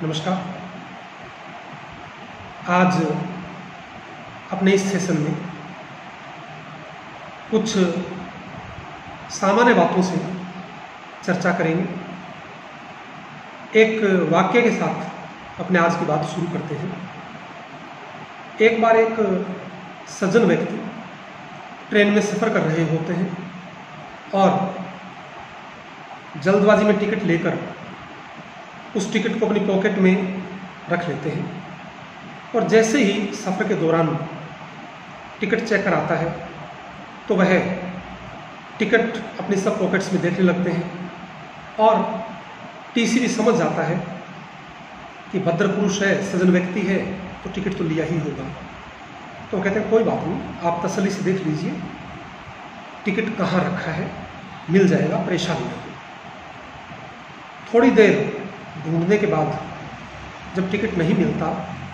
नमस्कार। आज अपने इस सेशन में कुछ सामान्य बातों से चर्चा करेंगे। एक वाक्य के साथ अपने आज की बात शुरू करते हैं। एक बार एक सज्जन व्यक्ति ट्रेन में सफ़र कर रहे होते हैं और जल्दबाजी में टिकट लेकर उस टिकट को अपनी पॉकेट में रख लेते हैं और जैसे ही सफ़र के दौरान टिकट चेकर आता है तो वह टिकट अपनी सब पॉकेट्स में देखने लगते हैं और टीसी भी समझ जाता है कि भद्र पुरुष है, सज्जन व्यक्ति है, तो टिकट तो लिया ही होगा। तो कहते हैं कोई बात नहीं, आप तसल्ली से देख लीजिए टिकट कहाँ रखा है, मिल जाएगा, परेशान नहीं। थोड़ी देर ढूंढने के बाद जब टिकट नहीं मिलता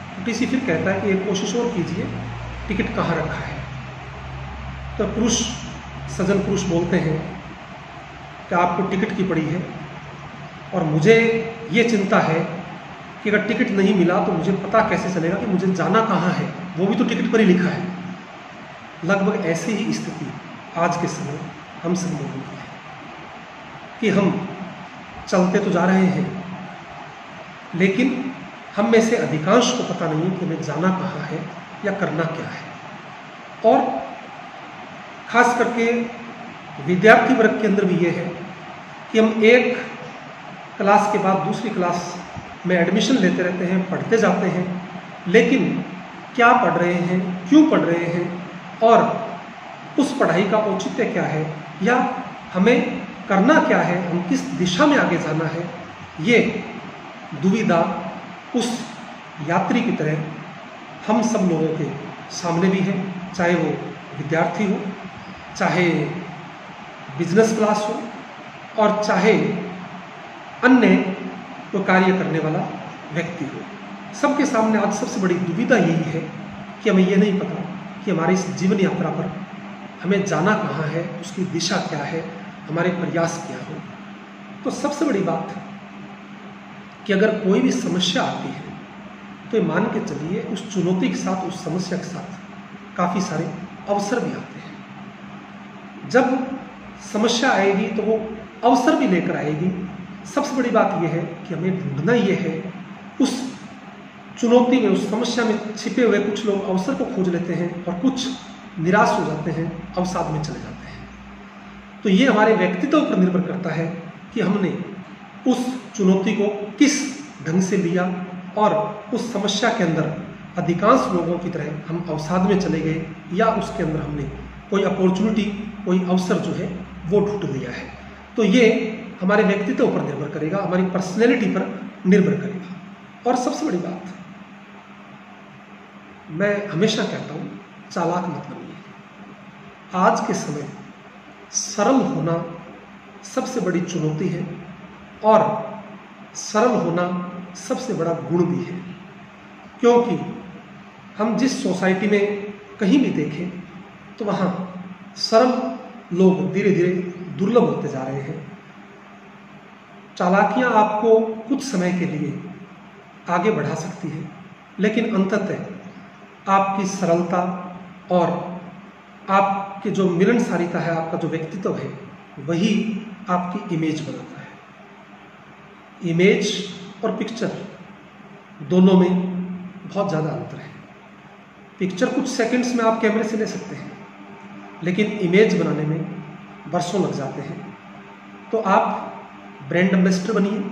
तो टीसी फिर कहता है कि एक कोशिश और कीजिए, टिकट कहाँ रखा है। तो सज्जन पुरुष बोलते हैं कि आपको टिकट की पड़ी है और मुझे ये चिंता है कि अगर टिकट नहीं मिला तो मुझे पता कैसे चलेगा कि मुझे जाना कहाँ है, वो भी तो टिकट पर ही लिखा है। लगभग ऐसी ही स्थिति आज के समय हम सब लोगों की है कि हम चलते तो जा रहे हैं लेकिन हम में से अधिकांश को पता नहीं कि हमें जाना कहाँ है या करना क्या है। और खास करके विद्यार्थी वर्ग के अंदर भी ये है कि हम एक क्लास के बाद दूसरी क्लास में एडमिशन लेते रहते हैं, पढ़ते जाते हैं, लेकिन क्या पढ़ रहे हैं, क्यों पढ़ रहे हैं और उस पढ़ाई का औचित्य क्या है या हमें करना क्या है, हम किस दिशा में आगे जाना है, ये दुविधा उस यात्री की तरह हम सब लोगों के सामने भी है, चाहे वो विद्यार्थी हो, चाहे बिजनेस क्लास हो और चाहे अन्य कोई कार्य करने वाला व्यक्ति हो। सबके सामने आज सबसे बड़ी दुविधा यही है कि हमें ये नहीं पता कि हमारी इस जीवन यात्रा पर हमें जाना कहाँ है, उसकी दिशा क्या है, हमारे प्रयास क्या हो। तो सबसे बड़ी बात कि अगर कोई भी समस्या आती है तो मान के चलिए उस चुनौती के साथ, उस समस्या के साथ काफ़ी सारे अवसर भी आते हैं। जब समस्या आएगी तो वो अवसर भी लेकर आएगी। सबसे बड़ी बात यह है कि हमें ढूंढना ये है उस चुनौती में, उस समस्या में छिपे हुए कुछ लोग अवसर को खोज लेते हैं और कुछ निराश हो जाते हैं, अवसाद में चले जाते हैं। तो ये हमारे व्यक्तित्व पर निर्भर करता है कि हमने उस चुनौती को किस ढंग से लिया और उस समस्या के अंदर अधिकांश लोगों की तरह हम अवसाद में चले गए या उसके अंदर हमने कोई अपॉर्चुनिटी, कोई अवसर जो है वो ढूंढ लिया है। तो ये हमारे व्यक्तित्व पर निर्भर करेगा, हमारी पर्सनैलिटी पर निर्भर करेगा। और सबसे बड़ी बात मैं हमेशा कहता हूँ, चालाक मत बनिए। आज के समय सरल होना सबसे बड़ी चुनौती है और सरल होना सबसे बड़ा गुण भी है, क्योंकि हम जिस सोसाइटी में कहीं भी देखें तो वहाँ सरल लोग धीरे धीरे दुर्लभ होते जा रहे हैं। चालाकियाँ आपको कुछ समय के लिए आगे बढ़ा सकती है, लेकिन अंततः आपकी सरलता और आपकी जो मिलनसारिता है, आपका जो व्यक्तित्व है, वही आपकी इमेज बनाता है। इमेज और पिक्चर दोनों में बहुत ज़्यादा अंतर है। पिक्चर कुछ सेकंड्स में आप कैमरे से ले सकते हैं, लेकिन इमेज बनाने में वर्षों लग जाते हैं। तो आप ब्रांड एम्बेसडर बनिए,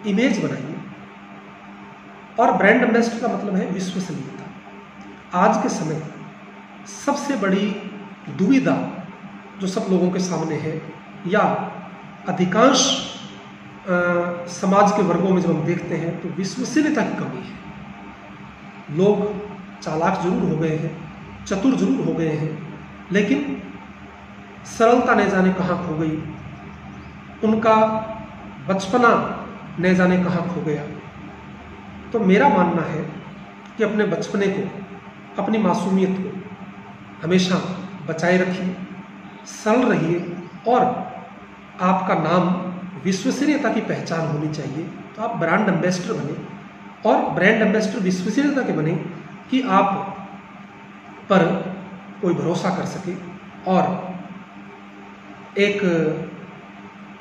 इमेज बनाइए। और ब्रांड एम्बेसडर का मतलब है विश्वसनीयता। आज के समय सबसे बड़ी दुविधा जो सब लोगों के सामने है या अधिकांश समाज के वर्गों में जब हम देखते हैं तो विश्वसनीयता की कमी है। लोग चालाक जरूर हो गए हैं, चतुर जरूर हो गए हैं, लेकिन सरलता न जाने कहाँ खो गई, उनका बचपना न जाने कहाँ खो गया। तो मेरा मानना है कि अपने बचपने को, अपनी मासूमियत को हमेशा बचाए रखिए, सरल रहिए और आपका नाम विश्वसनीयता की पहचान होनी चाहिए। तो आप ब्रांड एम्बेसडर बने और ब्रांड एम्बेसडर विश्वसनीयता के बने कि आप पर कोई भरोसा कर सके और एक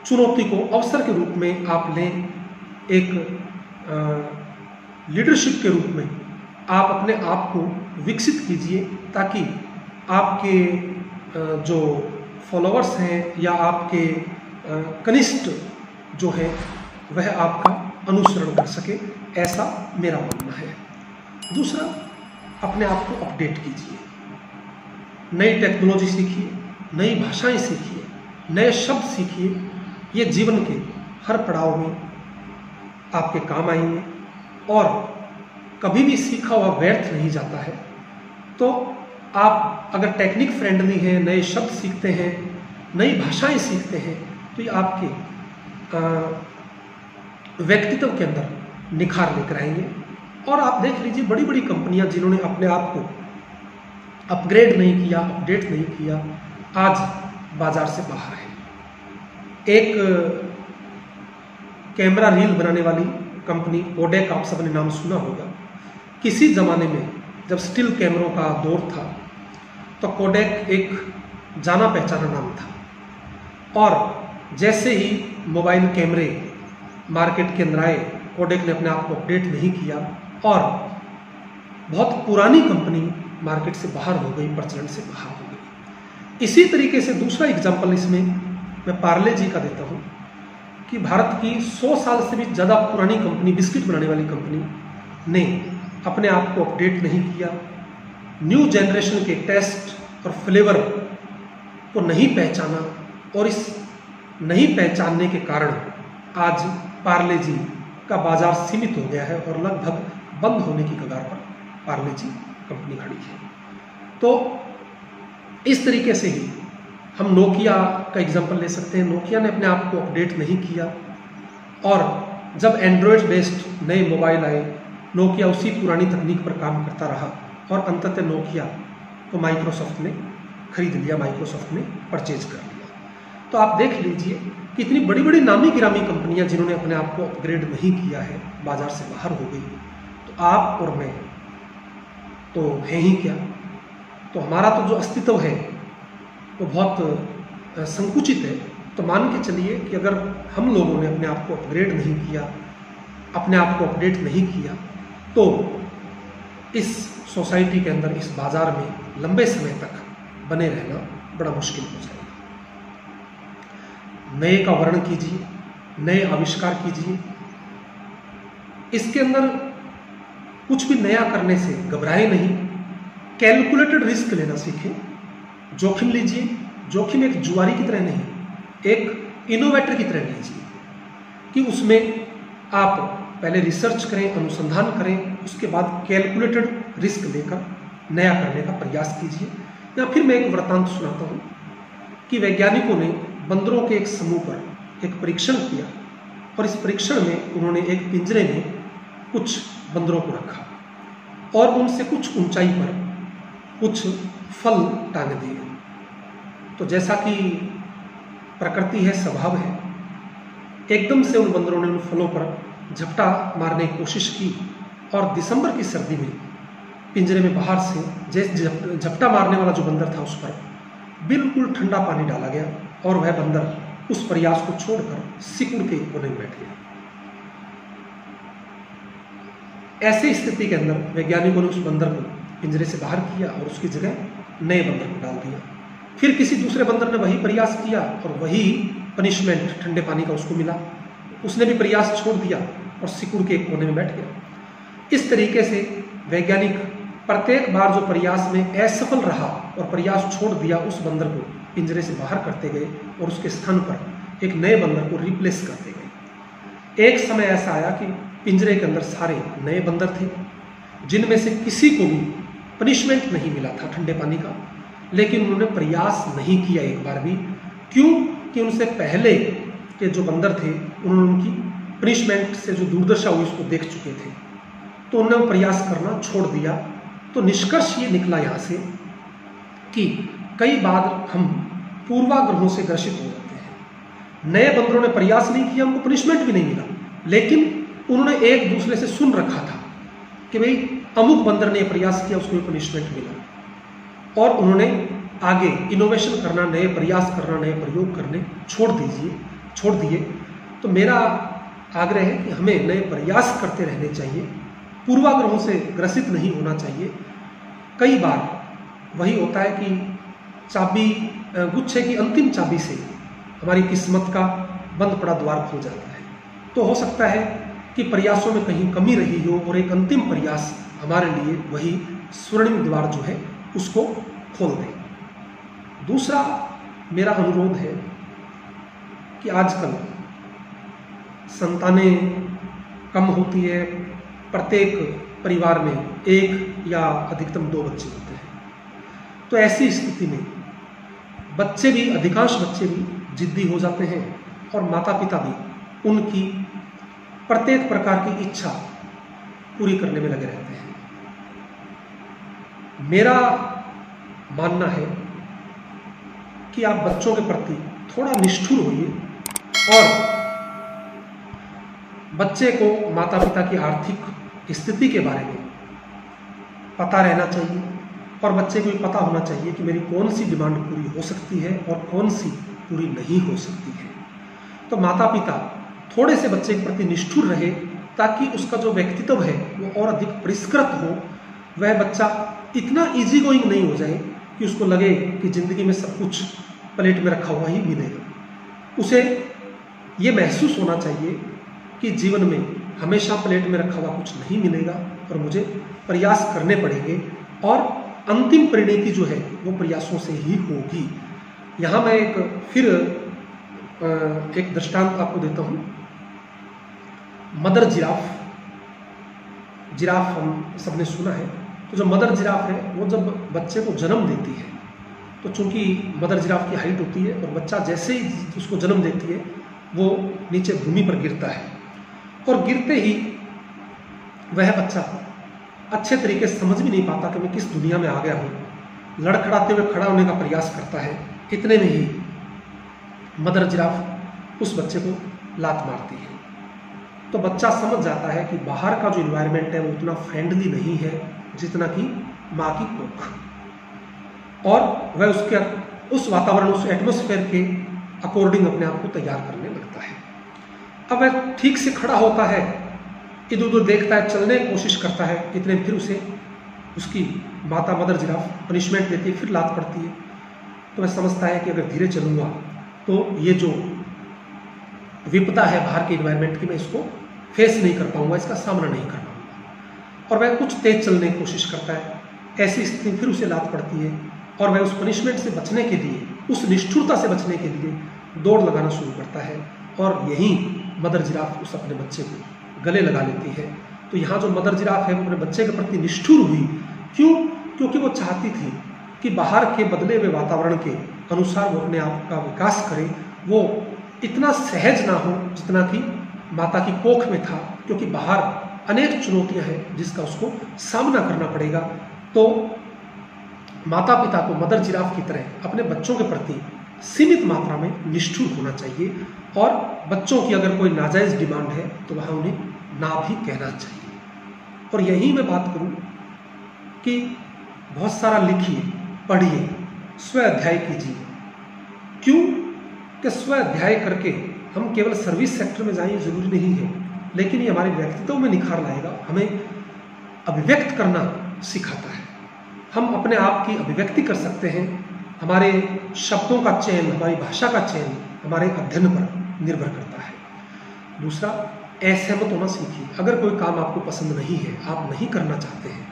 चुनौती को अवसर के रूप में आप लें, एक लीडरशिप के रूप में आप अपने आप को विकसित कीजिए, ताकि आपके जो फॉलोअर्स हैं या आपके कनिष्ठ जो है वह आपका अनुसरण कर सके, ऐसा मेरा मानना है। दूसरा, अपने आप को अपडेट कीजिए, नई टेक्नोलॉजी सीखिए, नई भाषाएं सीखिए, नए शब्द सीखिए। ये जीवन के हर पड़ाव में आपके काम आएंगे और कभी भी सीखा हुआ व्यर्थ नहीं जाता है। तो आप अगर टेक्निक फ्रेंडली हैं, नए शब्द सीखते हैं, नई भाषाएं सीखते हैं, तो ये आपके व्यक्तित्व के अंदर निखार लेकर आएंगे। और आप देख लीजिए, बड़ी बड़ी कंपनियां जिन्होंने अपने आप को अपग्रेड नहीं किया, अपडेट नहीं किया, आज बाजार से बाहर है। एक कैमरा रील बनाने वाली कंपनी कोडेक, आप सबने नाम सुना होगा। किसी ज़माने में जब स्टिल कैमरों का दौर था तो कोडेक एक जाना पहचाना नाम था, और जैसे ही मोबाइल कैमरे मार्केट के अंदर आए, कोडेक ने अपने आप को अपडेट नहीं किया और बहुत पुरानी कंपनी मार्केट से बाहर हो गई, प्रचलन से बाहर हो गई। इसी तरीके से दूसरा एग्जाम्पल इसमें मैं पार्ले जी का देता हूँ कि भारत की 100 साल से भी ज़्यादा पुरानी कंपनी, बिस्किट बनाने वाली कंपनी ने अपने आप को अपडेट नहीं किया, न्यू जनरेशन के टेस्ट और फ्लेवर को नहीं पहचाना, और इस नहीं पहचानने के कारण आज पार्ले जी का बाजार सीमित हो गया है और लगभग बंद होने की कगार पर पार्ले जी कंपनी खड़ी है। तो इस तरीके से ही हम नोकिया का एग्जांपल ले सकते हैं। नोकिया ने अपने आप को अपडेट नहीं किया, और जब एंड्रॉयड बेस्ड नए मोबाइल आए, नोकिया उसी पुरानी तकनीक पर काम करता रहा और अंततः नोकिया को माइक्रोसॉफ्ट ने खरीद लिया, माइक्रोसॉफ्ट ने परचेज कर लिया। तो आप देख लीजिए कि इतनी बड़ी बड़ी नामी गिरामी कंपनियां जिन्होंने अपने आप को अपग्रेड नहीं किया है, बाजार से बाहर हो गई, तो आप और मैं तो है ही क्या। तो हमारा तो जो अस्तित्व है वो बहुत संकुचित है। तो मान के चलिए कि अगर हम लोगों ने अपने आप को अपग्रेड नहीं किया, अपने आप को अपडेट नहीं किया, तो इस सोसाइटी के अंदर, इस बाजार में लंबे समय तक बने रहना बड़ा मुश्किल हो जाएगा। नए का वर्ण कीजिए, नए आविष्कार कीजिए। इसके अंदर कुछ भी नया करने से घबराए नहीं, कैलकुलेटेड रिस्क लेना सीखें, जोखिम लीजिए। जोखिम एक जुआरी की तरह नहीं, एक इनोवेटर की तरह लीजिए कि उसमें आप पहले रिसर्च करें, अनुसंधान करें, उसके बाद कैलकुलेटेड रिस्क लेकर नया करने का प्रयास कीजिए। या फिर मैं एक वृत्तांत सुनाता हूँ कि वैज्ञानिकों ने बंदरों के एक समूह पर एक परीक्षण किया, और इस परीक्षण में उन्होंने एक पिंजरे में कुछ बंदरों को रखा और उनसे कुछ ऊंचाई पर कुछ फल टांग दिए। तो जैसा कि प्रकृति है, स्वभाव है, एकदम से उन बंदरों ने उन फलों पर झपटा मारने की कोशिश की, और दिसंबर की सर्दी में पिंजरे में बाहर से जैसे झपटा मारने वाला जो बंदर था उस पर बिल्कुल ठंडा पानी डाला गया, और वह बंदर उस प्रयास को छोड़कर सिकुड़ के कोने में बैठ गया। ऐसी स्थिति के अंदर वैज्ञानिकों ने उस बंदर को पिंजरे से बाहर किया और उसकी जगह नए बंदर को डाल दिया। फिर किसी दूसरे बंदर ने वही प्रयास किया और वही पनिशमेंट ठंडे पानी का उसको मिला। उसने भी प्रयास छोड़ दिया और सिकुड़ के एक कोने में बैठ गया। इस तरीके से वैज्ञानिक प्रत्येक बार जो प्रयास में असफल रहा और प्रयास छोड़ दिया, उस बंदर को पिंजरे से बाहर करते गए और उसके स्थान पर एक नए बंदर को रिप्लेस करते गए। एक समय ऐसा आया कि पिंजरे के अंदर सारे नए बंदर थे, जिनमें से किसी को भी पनिशमेंट नहीं मिला था ठंडे पानी का, लेकिन उन्होंने प्रयास नहीं किया एक बार भी। क्यों? कि उनसे पहले के जो बंदर थे उन्होंने उनकी पनिशमेंट से जो दुर्दशा हुई उसको देख चुके थे, तो उन्होंने प्रयास करना छोड़ दिया। तो निष्कर्ष ये निकला यहाँ से कि कई बार हम पूर्वाग्रहों से ग्रसित हो जाते हैं। नए बंदरों ने प्रयास नहीं किया, उनको पनिशमेंट भी नहीं मिला, लेकिन उन्होंने एक दूसरे से सुन रखा था कि भाई अमुक बंदर ने प्रयास किया, उसको पनिशमेंट मिला, और उन्होंने आगे इनोवेशन करना, नए प्रयास करना, नए प्रयोग करने छोड़ दिए। तो मेरा आग्रह है कि हमें नए प्रयास करते रहने चाहिए, पूर्वाग्रहों से ग्रसित नहीं होना चाहिए। कई बार वही होता है कि चाबी, गुच्छे की अंतिम चाबी से हमारी किस्मत का बंद पड़ा द्वार खुल जाता है। तो हो सकता है कि प्रयासों में कहीं कमी रही हो और एक अंतिम प्रयास हमारे लिए वही स्वर्णिम द्वार जो है उसको खोल दे। दूसरा मेरा अनुरोध है कि आजकल संतानें कम होती है, प्रत्येक परिवार में एक या अधिकतम 2 बच्चे होते हैं। तो ऐसी स्थिति में अधिकांश बच्चे भी जिद्दी हो जाते हैं और माता पिता भी उनकी प्रत्येक प्रकार की इच्छा पूरी करने में लगे रहते हैं। मेरा मानना है कि आप बच्चों के प्रति थोड़ा निष्ठुर होइए और बच्चे को माता पिता की आर्थिक स्थिति के बारे में पता रहना चाहिए और बच्चे को पता होना चाहिए कि मेरी कौन सी डिमांड पूरी हो सकती है और कौन सी पूरी नहीं हो सकती है। तो माता पिता थोड़े से बच्चे के प्रति निष्ठुर रहे ताकि उसका जो व्यक्तित्व है वो और अधिक परिष्कृत हो। वह बच्चा इतना इजी गोइंग नहीं हो जाए कि उसको लगे कि ज़िंदगी में सब कुछ प्लेट में रखा हुआ ही मिलेगा। उसे ये महसूस होना चाहिए कि जीवन में हमेशा प्लेट में रखा हुआ कुछ नहीं मिलेगा और मुझे प्रयास करने पड़ेंगे और अंतिम परिणति जो है वो प्रयासों से ही होगी। यहाँ मैं एक दृष्टांत आपको देता हूँ। मदर जिराफ हम सबने सुना है। तो जो मदर जिराफ है वो जब बच्चे को जन्म देती है तो चूंकि मदर जिराफ की हाइट होती है और बच्चा जैसे ही उसको जन्म देती है वो नीचे भूमि पर गिरता है और गिरते ही वह बच्चा अच्छे तरीके से समझ भी नहीं पाता कि मैं किस दुनिया में आ गया हूँ। लड़खड़ाते हुए खड़ा होने का प्रयास करता है। इतने में ही मदर जिराफ उस बच्चे को लात मारती है। तो बच्चा समझ जाता है कि बाहर का जो इन्वायरमेंट है वो उतना फ्रेंडली नहीं है जितना कि माँ की कोख, और वह उस वातावरण, उस एटमॉस्फेयर के अकॉर्डिंग अपने आप को तैयार करने लगता है। अब वह ठीक से खड़ा होता है, इधर उधर देखता है, चलने की कोशिश करता है। इतने फिर उसे उसकी माता मदर जिराफ पनिशमेंट देती है, फिर लात पड़ती है। तो वह समझता है कि अगर धीरे चलूँगा तो ये जो विपदा है बाहर के इन्वायरमेंट की, मैं इसको फेस नहीं कर पाऊंगा, इसका सामना नहीं कर पाऊंगा, और वह कुछ तेज चलने की कोशिश करता है। ऐसी स्थिति फिर उसे लात पड़ती है और वह उस पनिशमेंट से बचने के लिए, उस निष्ठुरता से बचने के लिए दौड़ लगाना शुरू करता है और यहीं मदर जिराफ उस अपने बच्चे को गले लगा लेती है। तो यहाँ जो मदर जिराफ है वो अपने बच्चे के प्रति निष्ठुर हुई। क्यों? क्योंकि वो चाहती थी कि बाहर के बदले हुए वातावरण के अनुसार वो अपने आप का विकास करे, वो इतना सहज ना हो जितना कि माता की कोख में था, क्योंकि बाहर अनेक चुनौतियां हैं जिसका उसको सामना करना पड़ेगा। तो माता पिता को मदर जिराफ की तरह अपने बच्चों के प्रति सीमित मात्रा में निष्ठुर होना चाहिए और बच्चों की अगर कोई नाजायज़ डिमांड है तो वहाँ उन्हें ना भी कहना चाहिए। और यही मैं बात करूँ कि बहुत सारा लिखिए, पढ़िए, स्व अध्याय कीजिए। क्यों कि स्व अध्याय करके हम केवल सर्विस सेक्टर में जाएं जरूरी नहीं है, लेकिन ये हमारे व्यक्तित्व में निखार लाएगा, हमें अभिव्यक्त करना सिखाता है। हम अपने आप की अभिव्यक्ति कर सकते हैं। हमारे शब्दों का चयन, हमारी भाषा का चयन हमारे अध्ययन पर निर्भर करता है। दूसरा, असहमत होना सीखिए। अगर कोई काम आपको पसंद नहीं है, आप नहीं करना चाहते हैं,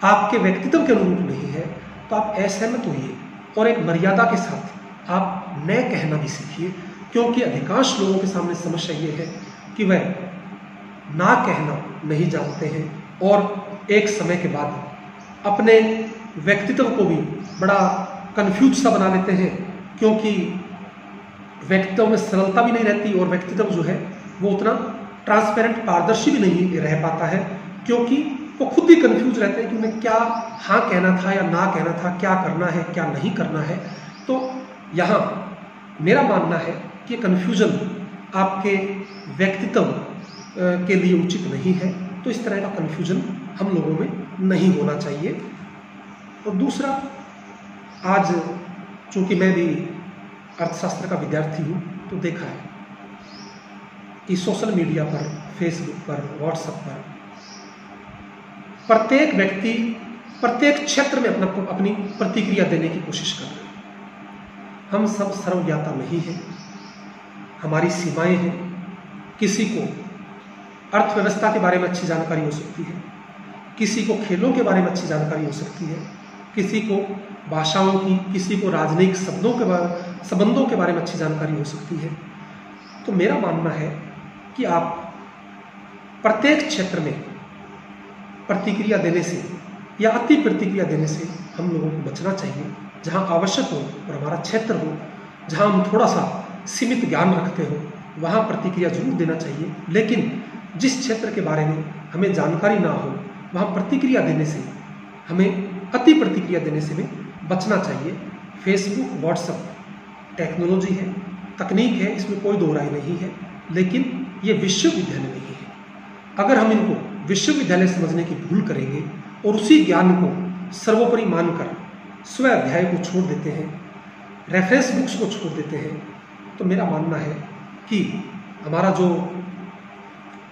आपके व्यक्तित्व के अनुरूप नहीं है, तो आप असहमत होइए और एक मर्यादा के साथ आप न कहना भी सीखिए। क्योंकि अधिकांश लोगों के सामने समस्या ये है कि वह ना कहना नहीं जानते हैं और एक समय के बाद अपने व्यक्तित्व को भी बड़ा कंफ्यूज सा बना लेते हैं, क्योंकि व्यक्तित्व में सरलता भी नहीं रहती और व्यक्तित्व जो है वो उतना ट्रांसपेरेंट, पारदर्शी भी नहीं रह पाता है, क्योंकि वो खुद भी कंफ्यूज रहते हैं कि उन्हें क्या हाँ कहना था या ना कहना था, क्या करना है क्या नहीं करना है। तो यहाँ मेरा मानना है कि कन्फ्यूजन आपके व्यक्तित्व के लिए उचित नहीं है। तो इस तरह का कन्फ्यूजन हम लोगों में नहीं होना चाहिए। और दूसरा, आज चूँकि मैं भी अर्थशास्त्र का विद्यार्थी हूँ, तो देखा है कि सोशल मीडिया पर, फेसबुक पर, व्हाट्सएप पर प्रत्येक व्यक्ति प्रत्येक क्षेत्र में अपनी प्रतिक्रिया देने की कोशिश कर रहे हैं। हम सब सर्वज्ञाता नहीं हैं, हमारी सीमाएं हैं। किसी को अर्थव्यवस्था के बारे में अच्छी जानकारी हो सकती है, किसी को खेलों के बारे में अच्छी जानकारी हो सकती है, किसी को भाषाओं की, किसी को राजनयिक संबंधों के बारे में अच्छी जानकारी हो सकती है। तो मेरा मानना है कि आप प्रत्येक क्षेत्र में प्रतिक्रिया देने से या अति प्रतिक्रिया देने से हम लोगों को बचना चाहिए। जहां आवश्यक हो और हमारा क्षेत्र हो, जहां हम थोड़ा सा सीमित ज्ञान रखते हो, वहां प्रतिक्रिया जरूर देना चाहिए। लेकिन जिस क्षेत्र के बारे में हमें जानकारी ना हो, वहां प्रतिक्रिया देने से, हमें अति प्रतिक्रिया देने से हमें बचना चाहिए। फेसबुक, व्हाट्सएप टेक्नोलॉजी है, तकनीक है, इसमें कोई दो राय नहीं है, लेकिन ये विश्वविद्यालय नहीं है। अगर हम इनको विश्वविद्यालय समझने की भूल करेंगे और उसी ज्ञान को सर्वोपरि मानकर स्व अध्याय को छोड़ देते हैं, रेफरेंस बुक्स को छोड़ देते हैं, तो मेरा मानना है कि हमारा जो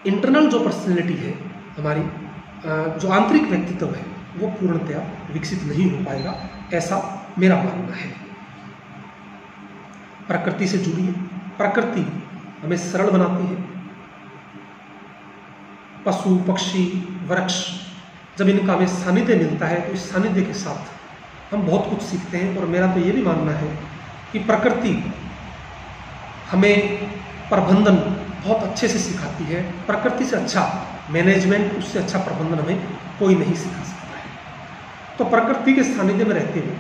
इंटरनल जो पर्सनैलिटी है, हमारी जो आंतरिक व्यक्तित्व है, वो पूर्णतया विकसित नहीं हो पाएगा, ऐसा मेरा मानना है। प्रकृति से जुड़िए, प्रकृति हमें सरल बनाती है। पशु, पक्षी, वृक्ष, जब इनका हमें सानिध्य मिलता है, तो इस सानिध्य के साथ हम बहुत कुछ सीखते हैं। और मेरा तो ये भी मानना है कि प्रकृति हमें प्रबंधन बहुत अच्छे से सिखाती है। प्रकृति से अच्छा मैनेजमेंट, उससे अच्छा प्रबंधन हमें कोई नहीं सिखा सकता है। तो प्रकृति के सानिध्य में रहते हुए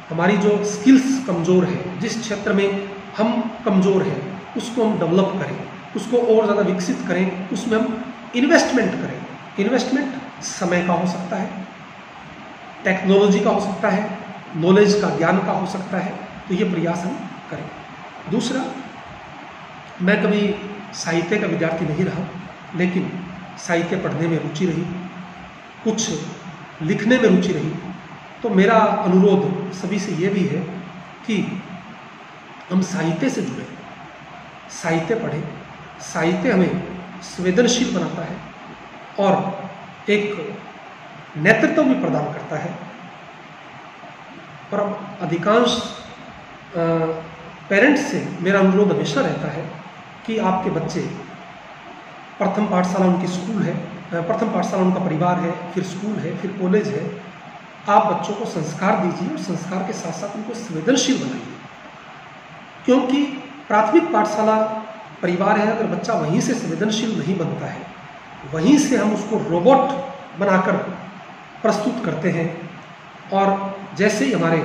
हमारी जो स्किल्स कमज़ोर है, जिस क्षेत्र में हम कमज़ोर हैं, उसको हम डेवलप करें, उसको और ज़्यादा विकसित करें, उसमें हम इन्वेस्टमेंट करें। इन्वेस्टमेंट समय का हो सकता है, टेक्नोलॉजी का हो सकता है, नॉलेज का, ज्ञान का हो सकता है। तो ये प्रयास हम करें। दूसरा, मैं कभी साहित्य का विद्यार्थी नहीं रहा, लेकिन साहित्य पढ़ने में रुचि रही, कुछ लिखने में रुचि रही। तो मेरा अनुरोध सभी से ये भी है कि हम साहित्य से जुड़े, साहित्य पढ़ें। साहित्य हमें संवेदनशील बनाता है और एक नेतृत्व भी प्रदान करता है। पर अधिकांश पेरेंट्स से मेरा अनुरोध हमेशा रहता है कि आपके बच्चे, प्रथम पाठशाला उनकी स्कूल है, प्रथम पाठशाला उनका परिवार है, फिर स्कूल है, फिर कॉलेज है। आप बच्चों को संस्कार दीजिए और संस्कार के साथ साथ उनको संवेदनशील बनाइए। क्योंकि प्राथमिक पाठशाला परिवार है, अगर बच्चा वहीं से संवेदनशील नहीं बनता है, वहीं से हम उसको रोबोट बनाकर प्रस्तुत करते हैं। और जैसे ही हमारे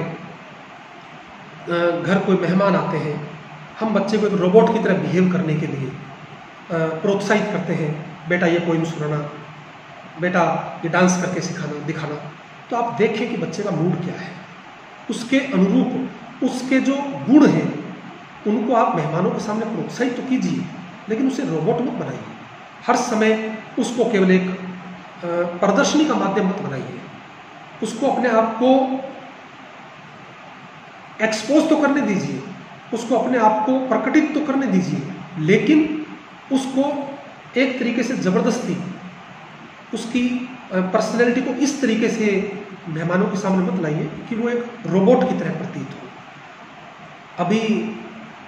घर कोई मेहमान आते हैं, हम बच्चे को एक रोबोट की तरह बिहेव करने के लिए प्रोत्साहित करते हैं। बेटा ये पोइम सुनाना, बेटा ये डांस करके सिखाना, दिखाना। तो आप देखें कि बच्चे का मूड क्या है, उसके अनुरूप उसके जो गुण हैं उनको आप मेहमानों के सामने प्रोत्साहित तो कीजिए, लेकिन उसे रोबोट मत बनाइए। हर समय उसको केवल एक प्रदर्शनी का माध्यम मत बनाइए। उसको अपने आप को एक्सपोज तो करने दीजिए, उसको अपने आप को प्रकटित तो करने दीजिए, लेकिन उसको एक तरीके से ज़बरदस्ती उसकी पर्सनैलिटी को इस तरीके से मेहमानों के सामने मत लाइए कि वो एक रोबोट की तरह प्रतीत हो। अभी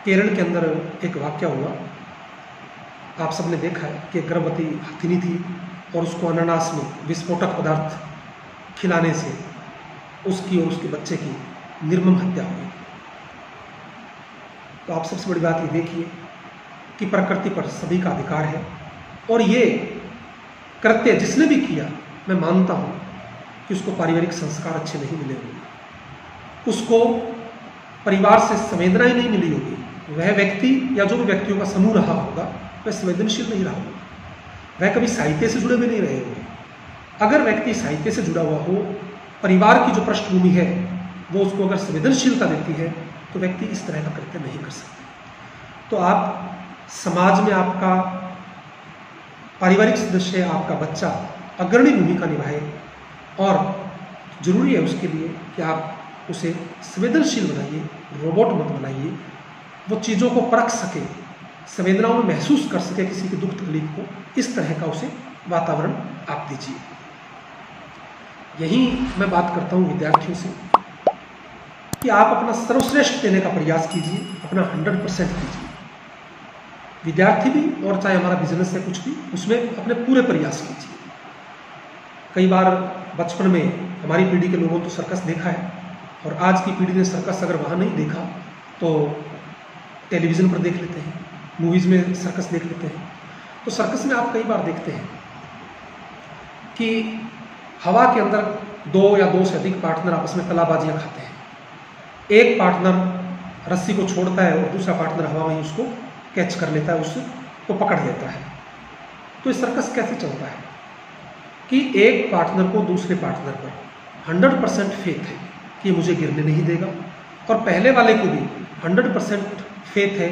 केरल के अंदर एक वाक़या हुआ, आप सबने देखा है कि एक गर्भवती हथिनी थी और उसको अनानास में विस्फोटक पदार्थ खिलाने से उसकी और उसके बच्चे की निर्मम हत्या हुई। तो आप सबसे बड़ी बात ये देखिए कि प्रकृति पर सभी का अधिकार है, और ये कृत्य जिसने भी किया, मैं मानता हूँ कि उसको पारिवारिक संस्कार अच्छे नहीं मिले होंगे, उसको परिवार से संवेदना ही नहीं मिली होगी। वह व्यक्ति या जो भी व्यक्तियों का समूह रहा होगा, वह संवेदनशील नहीं रहा होगा, वह कभी साहित्य से जुड़े भी नहीं रहे होंगे। अगर व्यक्ति साहित्य से जुड़ा हुआ हो, परिवार की जो पृष्ठभूमि है वो उसको अगर संवेदनशीलता देती है, तो व्यक्ति इस तरह का कृत्य नहीं कर सकता। तो आप समाज में आपका पारिवारिक सदस्य आपका बच्चा अग्रणी भूमिका निभाए, और ज़रूरी है उसके लिए कि आप उसे संवेदनशील बनाइए, रोबोट मत बनाइए। वो चीज़ों को परख सके, संवेदनाओं में महसूस कर सके किसी की दुख तकलीफ को, इस तरह का उसे वातावरण आप दीजिए। यही मैं बात करता हूँ विद्यार्थियों से कि आप अपना सर्वश्रेष्ठ देने का प्रयास कीजिए, अपना 100% कीजिए। विद्यार्थी भी और चाहे हमारा बिजनेस है कुछ भी, उसमें अपने पूरे प्रयास कीजिए। कई बार बचपन में हमारी पीढ़ी के लोगों ने तो सर्कस देखा है, और आज की पीढ़ी ने सर्कस अगर वहाँ नहीं देखा तो टेलीविज़न पर देख लेते हैं, मूवीज़ में सर्कस देख लेते हैं। तो सर्कस में आप कई बार देखते हैं कि हवा के अंदर 2 या 2 से अधिक पार्टनर आपस में कलाबाजियाँ खाते हैं। एक पार्टनर रस्सी को छोड़ता है और दूसरा पार्टनर हवा में ही उसको कैच कर लेता है, उसको पकड़ लेता है। तो ये सर्कस कैसे चलता है कि एक पार्टनर को दूसरे पार्टनर पर 100% फेथ है कि ये मुझे गिरने नहीं देगा, और पहले वाले को भी 100% फेथ है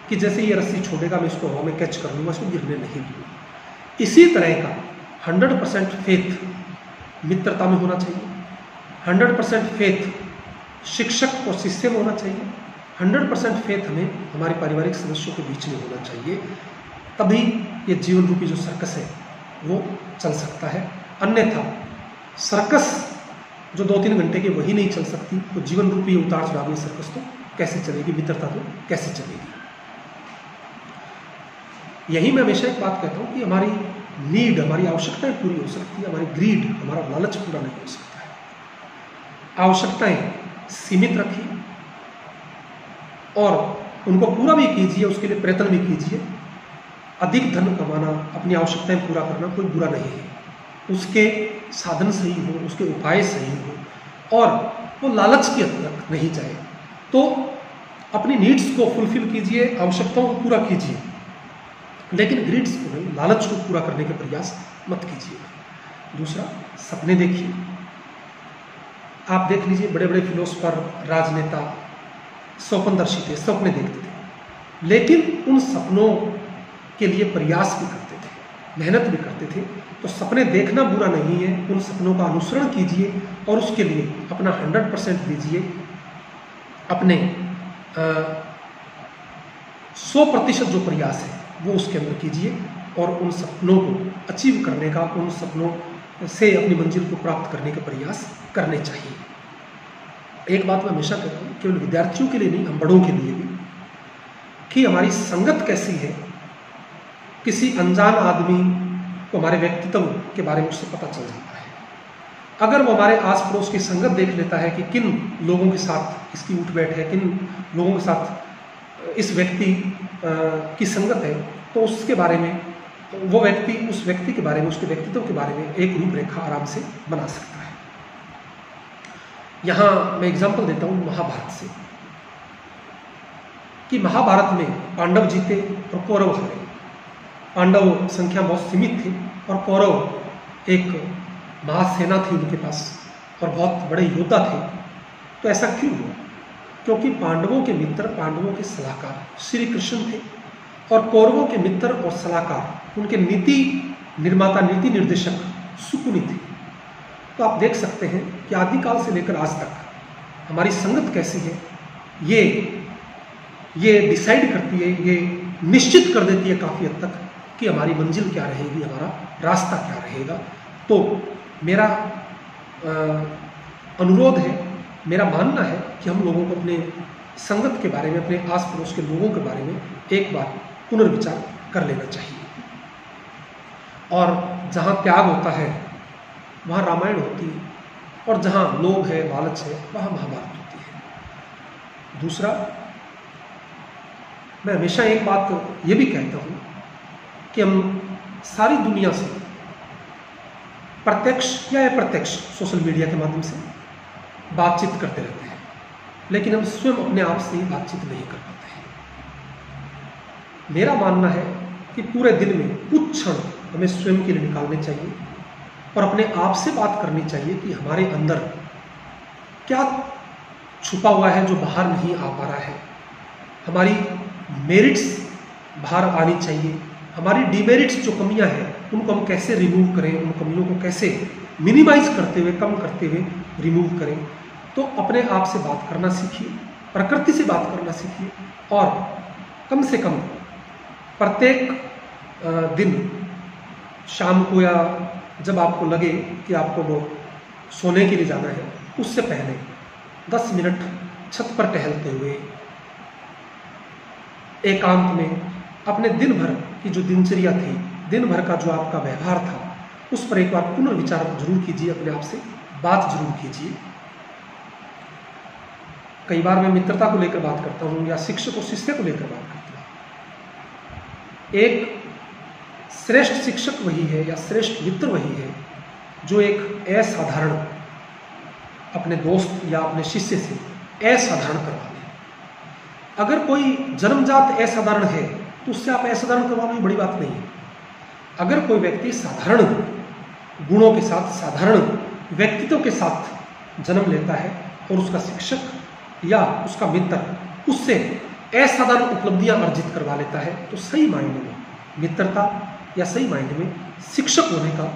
कि जैसे ये रस्सी छोड़ेगा मैं इसको हवा में कैच कर लूँगा, इसको गिरने नहीं दूँगा। इसी तरह का 100% फेथ मित्रता में होना चाहिए, 100% फेथ शिक्षक और शिष्य में होना चाहिए, 100% फेथ हमें हमारे पारिवारिक सदस्यों के बीच में होना चाहिए। तभी ये जीवन रूपी जो सर्कस है वो चल सकता है। अन्यथा सर्कस जो 2-3 घंटे की वही नहीं चल सकती, तो जीवन रूपी उतार चढ़ाव सर्कस तो कैसे चलेगी, मित्रता तो कैसे चलेगी। यही मैं हमेशा एक बात कहता हूँ कि हमारी नीड, हमारी आवश्यकताएं पूरी हो सकती है, हमारी ग्रीड, हमारा लालच पूरा नहीं हो सकता है। आवश्यकताएं सीमित रखिए और उनको पूरा भी कीजिए, उसके लिए प्रयत्न भी कीजिए। अधिक धन कमाना, अपनी आवश्यकताएं पूरा करना कोई बुरा नहीं है, उसके साधन सही हो, उसके उपाय सही हो, और वो लालच की हद तक नहीं जाए। तो अपनी नीड्स को फुलफिल कीजिए, आवश्यकताओं को पूरा कीजिए, लेकिन ग्रीड्स को नहीं, लालच को पूरा करने के प्रयास मत कीजिएगा। दूसरा, सपने देखिए। आप देख लीजिए, बड़े बड़े फिलोसफर, राजनेता स्वप्नदर्शी थे, सपने देखते थे, लेकिन उन सपनों के लिए प्रयास भी करते थे, मेहनत भी करते थे। तो सपने देखना बुरा नहीं है, उन सपनों का अनुसरण कीजिए और उसके लिए अपना 100% दीजिए, अपने 100% जो प्रयास है वो उसके अंदर कीजिए, और उन सपनों को अचीव करने का, उन सपनों से अपनी मंजिल को प्राप्त करने के प्रयास करने चाहिए। एक बात मैं हमेशा कहता हूँ, केवल विद्यार्थियों के लिए नहीं, हम बड़ों के लिए भी, कि हमारी संगत कैसी है। किसी अनजान आदमी को हमारे व्यक्तित्व के बारे में उससे पता चल जाता है। अगर वो हमारे आस पड़ोस की संगत देख लेता है कि किन लोगों के साथ इसकी उठ बैठ है, किन लोगों के साथ इस व्यक्ति की संगत है, तो उसके बारे में, वो व्यक्ति उस व्यक्ति के बारे में, उसके व्यक्तित्व के बारे में एक रूपरेखा आराम से बना सकता है। यहाँ मैं एग्जाम्पल देता हूँ महाभारत से, कि महाभारत में पांडव जीते और कौरव हारे। पांडव संख्या बहुत सीमित थी और कौरव एक महासेना थी उनके पास और बहुत बड़े योद्धा थे। तो ऐसा क्यों हुआ? क्योंकि पांडवों के मित्र, पांडवों के सलाहकार श्री कृष्ण थे, और कौरवों के मित्र और सलाहकार उनके नीति निर्माता, नीति निर्देशक शकुनि थे। तो आप देख सकते हैं कि आदिकाल से लेकर आज तक हमारी संगत कैसी है, ये डिसाइड करती है, ये निश्चित कर देती है काफ़ी हद तक कि हमारी मंजिल क्या रहेगी, हमारा रास्ता क्या रहेगा। तो मेरा अनुरोध है, मेरा मानना है कि हम लोगों को अपने संगत के बारे में, अपने आस पड़ोस के लोगों के बारे में एक बार पुनर्विचार कर लेना चाहिए। और जहाँ त्याग होता है वहाँ रामायण होती है, और जहाँ लोभ है, लालच है, वहाँ महाभारत होती है। दूसरा, मैं हमेशा एक बात ये भी कहता हूँ कि हम सारी दुनिया से प्रत्यक्ष या अप्रत्यक्ष सोशल मीडिया के माध्यम से बातचीत करते रहते हैं, लेकिन हम स्वयं अपने आप से बातचीत नहीं कर पाते हैं। मेरा मानना है कि पूरे दिन में कुछ क्षण हमें स्वयं के लिए निकालने चाहिए और अपने आप से बात करनी चाहिए कि हमारे अंदर क्या छुपा हुआ है जो बाहर नहीं आ पा रहा है। हमारी मेरिट्स बाहर आनी चाहिए, हमारी डिमेरिट्स जो कमियां हैं उनको हम कैसे रिमूव करें, उन कमियों को कैसे मिनिमाइज करते हुए, कम करते हुए रिमूव करें। तो अपने आप से बात करना सीखिए, प्रकृति से बात करना सीखिए, और कम से कम प्रत्येक दिन शाम को या जब आपको लगे कि आपको वो सोने के लिए जाना है, उससे पहले 10 मिनट छत पर टहलते हुए एकांत में अपने दिन भर की जो दिनचर्या थी, दिन भर का जो आपका व्यवहार था, उस पर एक बार पुनर्विचार जरूर कीजिए, अपने आप से बात जरूर कीजिए। कई बार मैं मित्रता को लेकर बात करता हूँ या शिक्षक और शिष्य को लेकर बात करता हूँ। एक श्रेष्ठ शिक्षक वही है या श्रेष्ठ मित्र वही है जो एक असाधारण अपने दोस्त या अपने शिष्य से असाधारण करवा दे। अगर कोई जन्मजात असाधारण है तो उससे आप असाधारण करवाना ही बड़ी बात नहीं है। अगर कोई व्यक्ति साधारण गुणों के साथ, साधारण व्यक्तित्व के साथ जन्म लेता है और उसका शिक्षक या उसका मित्र उससे असाधारण उपलब्धियां अर्जित करवा लेता है, तो सही मायने में मित्रता या सही मायने में शिक्षक होने का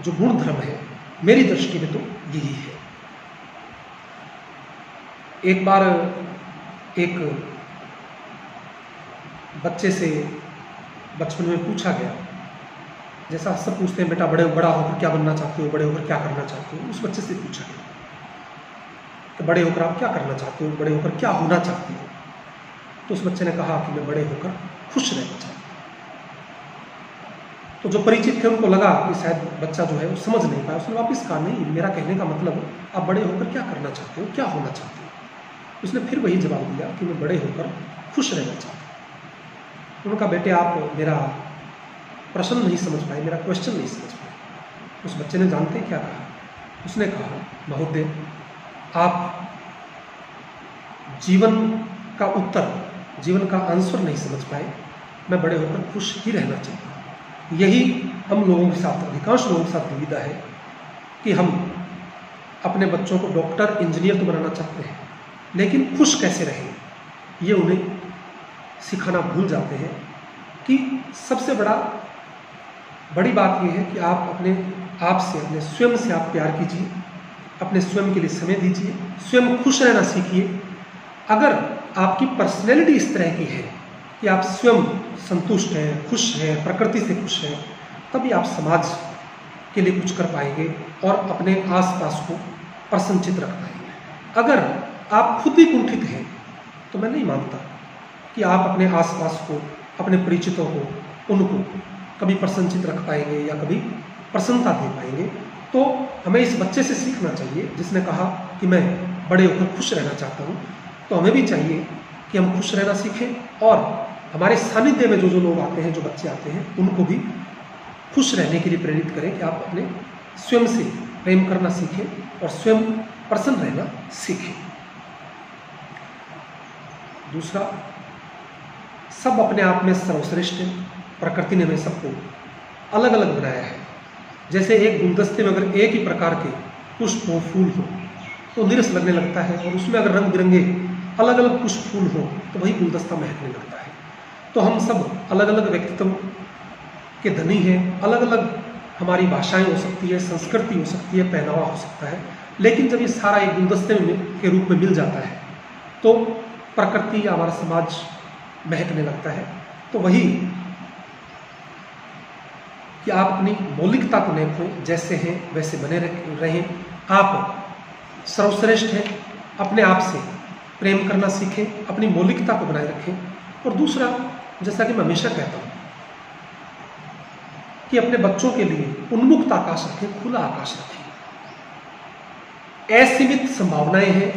जो गुण धर्म है, मेरी दृष्टि में तो यही है। एक बार एक बच्चे से बचपन में पूछा गया, जैसा सब पूछते हैं, बेटा बड़ा होकर क्या बनना चाहते हो, बड़े होकर क्या करना चाहते हो, उस बच्चे से पूछा गया कि बड़े होकर आप क्या करना चाहते हो, बड़े होकर क्या होना चाहते हो। तो उस बच्चे ने कहा कि मैं बड़े होकर खुश रहना चाहता हूँ। तो जो परिचित थे उनको लगा कि शायद बच्चा जो है वो समझ नहीं पाया। उसने वापस कहा, नहीं, मेरा कहने का मतलब आप बड़े होकर क्या करना चाहते हो, क्या होना चाहते हो। उसने फिर वही जवाब दिया कि मैं बड़े होकर खुश रहना चाहता हूँ। उन्होंने कहा, बेटे आप मेरा प्रश्न नहीं समझ पाए, मेरा क्वेश्चन नहीं समझ पाए। उस बच्चे ने जानते क्या कहा, उसने कहा, महोदय आप जीवन का उत्तर, जीवन का आंसर नहीं समझ पाए, मैं बड़े होकर खुश ही रहना चाहता हूँ। यही हम लोगों के साथ, अधिकांश लोगों के साथ दुविधा है कि हम अपने बच्चों को डॉक्टर, इंजीनियर तो बनाना चाहते हैं, लेकिन खुश कैसे रहें ये उन्हें सिखाना भूल जाते हैं। कि सबसे बड़ी बात यह है कि आप अपने आप से, अपने स्वयं से आप प्यार कीजिए, अपने स्वयं के लिए समय दीजिए, स्वयं खुश रहना सीखिए। अगर आपकी पर्सनैलिटी इस तरह की है कि आप स्वयं संतुष्ट हैं, खुश हैं, प्रकृति से खुश हैं, तभी आप समाज के लिए कुछ कर पाएंगे और अपने आसपास को प्रसन्नचित रख पाएंगे। अगर आप खुद ही कुंठित हैं तो मैं नहीं मानता कि आप अपने आसपास को, अपने परिचितों को, उनको कभी प्रसन्नचित रख पाएंगे या कभी प्रसन्नता दे पाएंगे। तो हमें इस बच्चे से सीखना चाहिए जिसने कहा कि मैं बड़े होकर खुश रहना चाहता हूँ। तो हमें भी चाहिए कि हम खुश रहना सीखें और हमारे सानिध्य में जो लोग आते हैं, जो बच्चे आते हैं, उनको भी खुश रहने के लिए प्रेरित करें कि आप अपने स्वयं से प्रेम करना सीखें और स्वयं प्रसन्न रहना सीखें। दूसरा, सब अपने आप में सर्वश्रेष्ठ है। प्रकृति ने हमें सबको अलग अलग बनाया है। जैसे एक गुलदस्ते में अगर एक ही प्रकार के पुष्प हो, फूल हो, तो नीरस लगने लगता है, और उसमें अगर रंग बिरंगे अलग अलग पुष्प फूल हो तो वही गुलदस्ता महकने लगता है। तो हम सब अलग अलग व्यक्तित्व के धनी हैं, अलग अलग हमारी भाषाएं हो सकती है, संस्कृति हो सकती है, पहनावा हो सकता है, लेकिन जब ये सारा एक गुलदस्ते के रूप में मिल जाता है तो प्रकृति या हमारा समाज महकने लगता है। तो वही कि आप अपनी मौलिकता को नहीं खोएं, जैसे हैं वैसे बने रहें। आप सर्वश्रेष्ठ हैं, अपने आप से प्रेम करना सीखें, अपनी मौलिकता को बनाए रखें। और दूसरा, जैसा कि मैं हमेशा कहता हूँ कि अपने बच्चों के लिए उन्मुक्त आकाश रखें, खुला आकाश रखें। असीमित संभावनाएं हैं,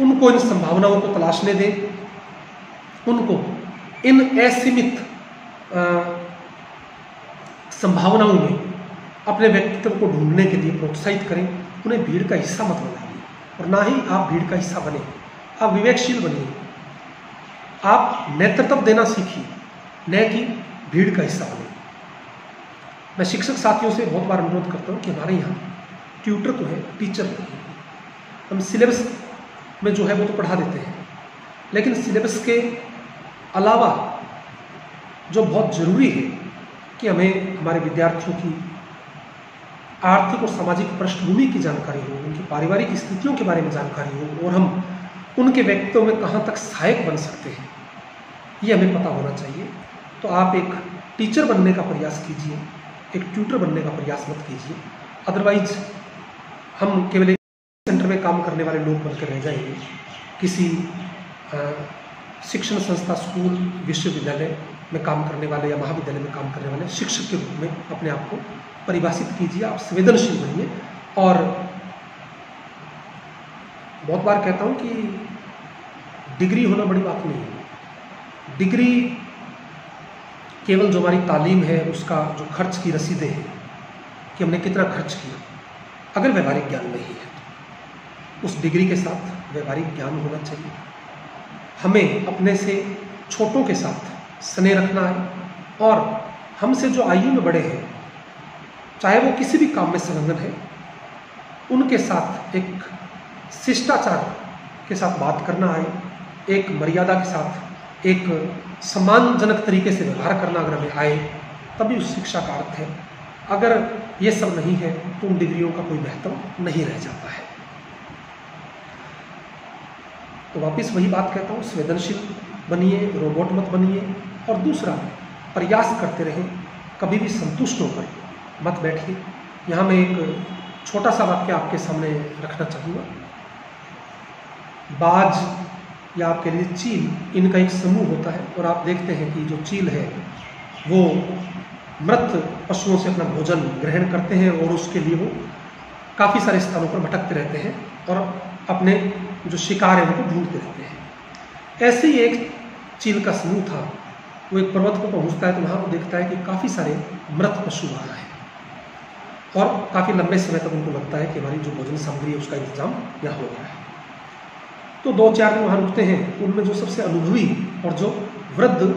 उनको इन संभावनाओं को तलाशने दें, उनको इन असीमित संभावनाओं में अपने व्यक्तित्व को ढूंढने के लिए प्रोत्साहित करें। उन्हें भीड़ का हिस्सा मत बनाइए, और ना ही आप भीड़ का हिस्सा बने। आप विवेकशील बनिए, आप नेतृत्व देना सीखिए, न कि भीड़ का हिस्सा बने। मैं शिक्षक साथियों से बहुत बार अनुरोध करता हूँ कि हमारे यहाँ ट्यूटर तो है, टीचर नहीं है। हम सिलेबस में जो है वो तो पढ़ा देते हैं, लेकिन सिलेबस के अलावा जो बहुत ज़रूरी है कि हमें हमारे विद्यार्थियों की आर्थिक और सामाजिक पृष्ठभूमि की जानकारी हो, उनकी पारिवारिक स्थितियों के बारे में जानकारी हो और हम उनके व्यक्तित्व में कहाँ तक सहायक बन सकते हैं, ये हमें पता होना चाहिए। तो आप एक टीचर बनने का प्रयास कीजिए, एक ट्यूटर बनने का प्रयास मत कीजिए, अदरवाइज हम केवल एक सेंटर में काम करने वाले लोग बनकर रह जाएंगे। किसी शिक्षण संस्था, स्कूल, विश्वविद्यालय में काम करने वाले या महाविद्यालय में काम करने वाले शिक्षक के रूप में अपने आप को परिभाषित कीजिए। आप संवेदनशील बनिए। और बहुत बार कहता हूँ कि डिग्री होना बड़ी बात नहीं है। डिग्री केवल जो हमारी तालीम है उसका जो खर्च की रसीदें हैं कि हमने कितना खर्च किया, अगर व्यवहारिक ज्ञान नहीं है तो उस डिग्री के साथ व्यवहारिक ज्ञान होना चाहिए। हमें अपने से छोटों के साथ स्नेह रखना है और हमसे जो आयु में बड़े हैं, चाहे वो किसी भी काम में संलग्न है, उनके साथ एक शिष्टाचार के साथ बात करना है, एक मर्यादा के साथ, एक सम्मानजनक तरीके से व्यवहार करना अगर हमें आए, तभी उस शिक्षा का अर्थ है। अगर ये सब नहीं है तो उन डिग्रियों का कोई महत्व नहीं रह जाता है। तो वापस वही बात कहता हूँ, संवेदनशील बनिए, रोबोट मत बनिए। और दूसरा, प्रयास करते रहें, कभी भी संतुष्ट होकर मत बैठिए। यहाँ मैं एक छोटा सा वाक्य आपके सामने रखना चाहूँगा। बाज या आपके लिए चील, इनका एक समूह होता है और आप देखते हैं कि जो चील है वो मृत पशुओं से अपना भोजन ग्रहण करते हैं और उसके लिए वो काफ़ी सारे स्थानों पर भटकते रहते हैं और अपने जो शिकार है उनको ढूंढते रहते हैं। ऐसे ही एक चील का समूह था। वो एक पर्वत पर पहुंचता है तो वहाँ वो देखता है कि काफ़ी सारे मृत पशु आ रहे हैं और काफ़ी लंबे समय तक उनको लगता है कि हमारी जो भोजन सामग्री है उसका इंतजाम यहाँ हो गया है। तो 2-4 दिन वहाँ रुकते हैं। उनमें जो सबसे अनुभवी और जो वृद्ध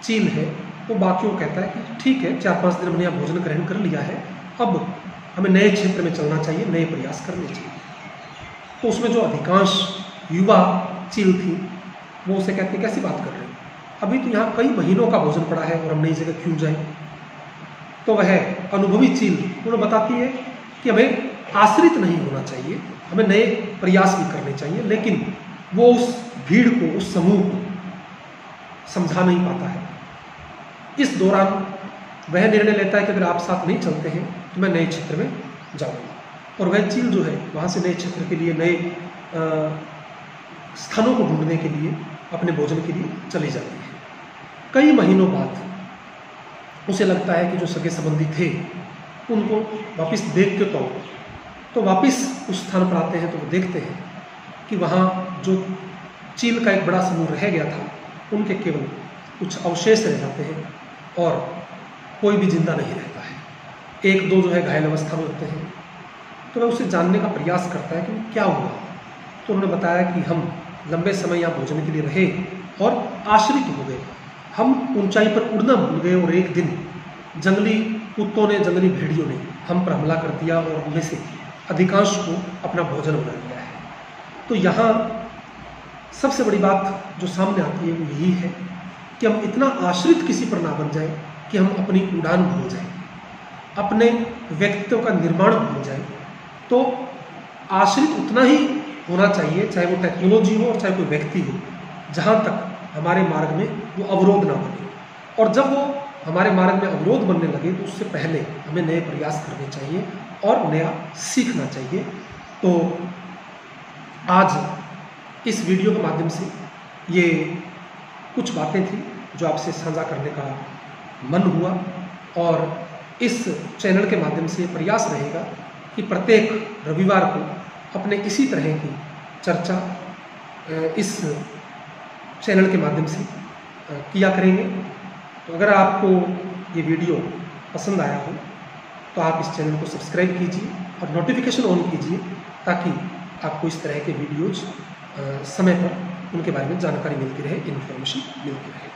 चील है वो बाकियों कहता है कि ठीक है, 4-5 दिन हमने यहाँ भोजन ग्रहण कर लिया है, अब हमें नए क्षेत्र में चलना चाहिए, नए प्रयास करने चाहिए। तो उसमें जो अधिकांश युवा चील थी वो उसे कहती कैसी बात कर रहे हैं, अभी तो यहाँ कई महीनों का भोजन पड़ा है और हम नई जगह क्यों जाएं। तो वह अनुभवी चील उन्हें बताती है कि हमें आश्रित नहीं होना चाहिए, हमें नए प्रयास भी करने चाहिए। लेकिन वो उस भीड़ को, उस समूह को समझा नहीं पाता है। इस दौरान वह निर्णय लेता है कि अगर आप साथ नहीं चलते हैं तो मैं नए क्षेत्र में जाऊँगा। और वह चील जो है वहाँ से नए क्षेत्र के लिए, नए स्थानों को ढूंढने के लिए, अपने भोजन के लिए चली जाती है। कई महीनों बाद उसे लगता है कि जो सगे संबंधी थे उनको वापस देख के तो वापस उस स्थान पर आते हैं तो वो देखते हैं कि वहाँ जो चील का एक बड़ा समूह रह गया था उनके केवल कुछ अवशेष रह जाते हैं और कोई भी जिंदा नहीं रहता है। 1-2 जो है घायल अवस्था में होते हैं। तो वह उसे जानने का प्रयास करता है कि क्या हुआ। तो उन्होंने बताया कि हम लंबे समय यहाँ भोजन के लिए रहे और आश्रित हो गए, हम ऊंचाई पर उड़ना भूल गए और एक दिन जंगली कुत्तों ने, जंगली भेड़ियों ने हम पर हमला कर दिया और उनमें से अधिकांश को अपना भोजन बना लिया है। तो यहाँ सबसे बड़ी बात जो सामने आती है वो यही है कि हम इतना आश्रित किसी पर ना बन जाए कि हम अपनी उड़ान भूल जाएं, अपने व्यक्तित्व का निर्माण भूल जाएं। तो आश्रित उतना ही होना चाहिए, चाहे वो टेक्नोलॉजी हो और चाहे कोई व्यक्ति हो, जहाँ तक हमारे मार्ग में वो अवरोध ना बने। और जब वो हमारे मार्ग में अवरोध बनने लगे तो उससे पहले हमें नए प्रयास करने चाहिए और नया सीखना चाहिए। तो आज इस वीडियो के माध्यम से ये कुछ बातें थी जो आपसे साझा करने का मन हुआ और इस चैनल के माध्यम से प्रयास रहेगा कि प्रत्येक रविवार को अपने इसी तरह की चर्चा इस चैनल के माध्यम से किया करेंगे। तो अगर आपको ये वीडियो पसंद आया हो तो आप इस चैनल को सब्सक्राइब कीजिए और नोटिफिकेशन ऑन कीजिए ताकि आपको इस तरह के वीडियोज समय पर उनके बारे में जानकारी मिलती रहे, इन्फॉर्मेशन मिलती रहे।